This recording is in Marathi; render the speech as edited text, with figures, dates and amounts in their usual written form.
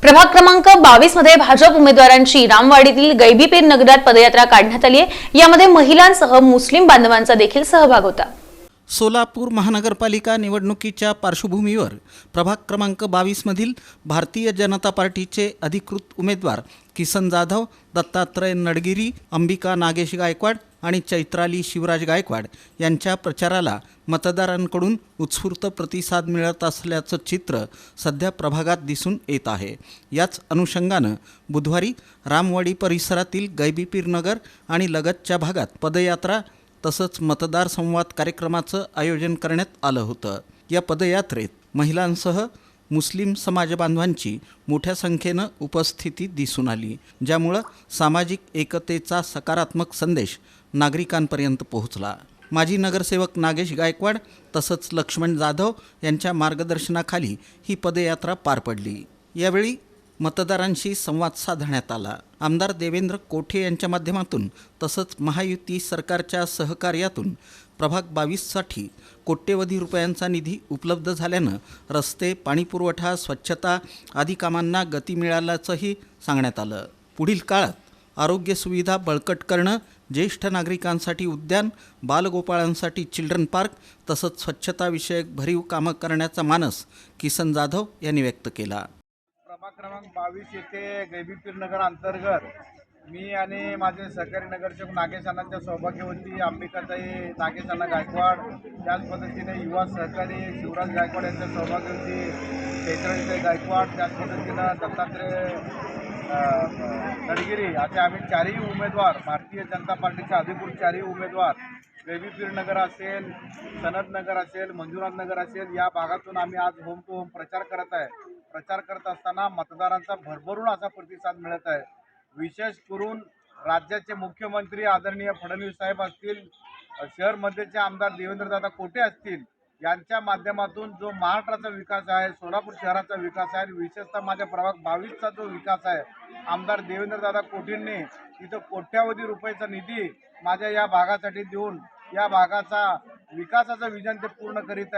प्रभाग क्रमांक 22 मध्ये भाजप उमेदवारांची रामवाडीतील गैबीपीर नगरात पदयात्रा काढण्यात आली आहे। यामध्ये महिलांसह मुस्लिम बांधवांचा देखील सहभाग होता। सोलापूर महानगरपालिका निवडणुकीच्या पार्श्वभूमीवर प्रभाग क्रमांक 22 मधील भारतीय जनता पार्टीचे अधिकृत उमेदवार किसन जाधव, दत्तात्रय नडगिरी, अंबिका नागेश गायकवाड आणि चैत्राली शिवराज गायकवाड यांच्या प्रचाराला मतदारांकडून उत्स्फूर्त प्रतिसाद मिळत असल्याचं चित्र सध्या प्रभागात दिसून येत आहे। याच अनुषंगानं बुधवारी रामवाडी परिसरातील गैबीपीर नगर आणि लगतच्या भागात पदयात्रा तसंच मतदार संवाद कार्यक्रमाचं आयोजन करण्यात आलं होतं। या पदयात्रेत महिलांसह मुस्लिम समाज बांधवांची मोठ्या संख्येनं उपस्थिती दिसून आली, ज्यामुळं सामाजिक एकतेचा सकारात्मक संदेश नागरिकांपर्यंत पोहोचला। माजी नगरसेवक नागेश गायकवाड तसंच लक्ष्मण जाधव यांच्या मार्गदर्शनाखाली ही पदयात्रा पार पडली। यावेळी मतदारांशी संवाद साधण्यात आला। आमदार देवेंद्र कोठे यांच्या माध्यमातून तसंच महायुती सरकारच्या सहकार्यातून प्रभाग 22साठी कोट्यवधी रुपयांचा निधी उपलब्ध झाल्यानं रस्ते, पाणीपुरवठा, स्वच्छता आदी कामांना गती मिळाल्याचंही सांगण्यात आलं। पुढील काळात आरोग्य सुविधा बळकट करणं, ज्येष्ठ नागरिकांसाठी उद्यान, बालगोपाळांसाठी चिल्ड्रन पार्क तसंच स्वच्छताविषयक भरीव कामं करण्याचा मानस किसन जाधव यांनी व्यक्त केला। प्रभाग क्रमांक 22 येथे गैबीपीर नगर अंतर्गत मी आणि माझे सहकारी नगरसेवक नागेश अण्णांच्या सौभाग्यवती अंबिकाताई नागेश अण्णा गायकवाड, त्याच पद्धतीने युवा सहकारी शिवराज गायकवाड यांच्या सौभाग्यवती चैत्रालीताई गायकवाड, त्याच पद्धतीनं दत्तात्रय नडगिरी असे आम्ही चारही उमेदवार, भारतीय जनता पार्टीचे अधिकृत चारही उमेदवार गैबीपीर नगर असेल, सनद नगर असेल, मंजुनाथ नगर असेल, या भागातून आम्ही आज होम टू होम प्रचार करत आहे। प्रचार करत असताना मतदारांचा भरभरून असा प्रतिसाद मिळत आहे। विशेष करून राज्याचे मुख्यमंत्री आदरणीय फडणवीस साहेब असतील, शहर मध्येचे आमदार देवेंद्रदादा कोठे असतील, यांच्या माध्यमातून जो महाराष्ट्राचा विकास आहे, सोलापूर शहराचा विकास आहे, विशेषतः माझ्या प्रभाग 22चा जो विकास आहे, आमदार देवेंद्रदादा कोठेंनी तिथं कोट्यावधी रुपयाचा निधी माझ्या या भागासाठी देऊन या भागाचा विकासाचं विजन ते पूर्ण करीत आहेत।